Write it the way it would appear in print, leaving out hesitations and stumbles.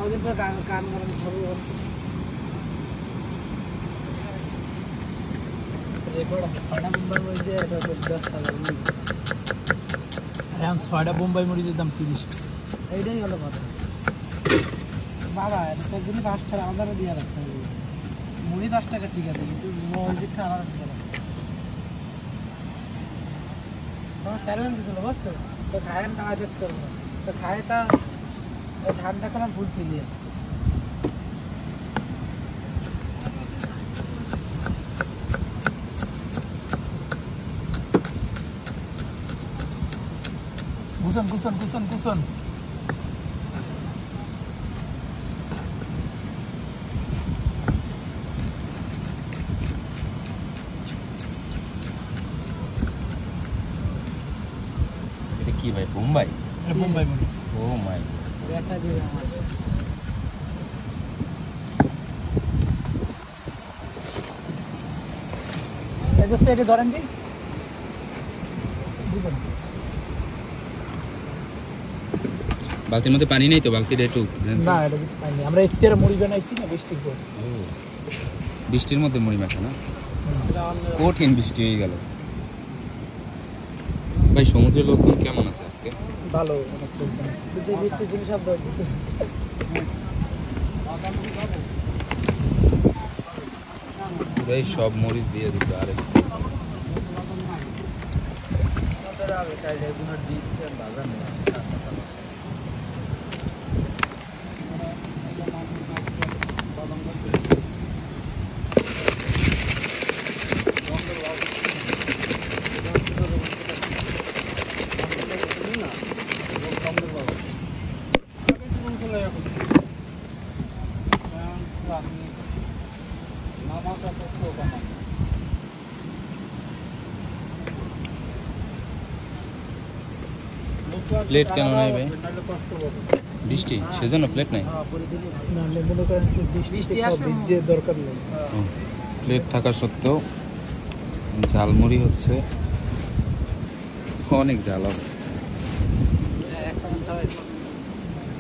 ওদিন পর গান করেন শুরু রেকর্ড আছে ছয়টা মুম্বাই মরিচে এটা 10,000 এখন 6টা বোম্বাই মরিচের দাম 30 এইটাই হলো কথা বাবা একটা জিনিস 5 টাকা আলাদা দিয়ে রাখতে হবে মুড়ি 10 টাকা ঠিক আছে কিন্তু মরিচটা আলাদা দিয়ে রাখতে হবে স্যারন দিছিল বুঝছো তো খায়েন না আজ করব তো খায় তা ঠান্ডা কালাম ফুল ফিলিয়ে কুসন এটা কি ভাই বোম্বাই মরিচ ও মাই এটা দিয়ে আমার এই দোস্ত এটা ধরেন দি বালতির মধ্যে পানি নেই তো বালতিটা একটু না এটা কিছু পাইনি আমরা এর মুড়ি বানাইছি না বৃষ্টির পর বৃষ্টির মধ্যে মুড়ি মাখা না কঠিন বৃষ্টি হয়ে গেল ভাই সমুদ্রের লোকজন কেমন আছে আজকে ভালো অনেক কিন্তু বৃষ্টির দিন সব ধরতেছে ভাই সব মরিচ দিয়ে দিচ্ছে আরে প্লেট কেন নাই ভাই বৃষ্টি সেজন্য প্লেট নাই দরকার নেই প্লেট থাকা সত্ত্বেও ঝালমুড়ি হচ্ছে অনেক ঝাল হবে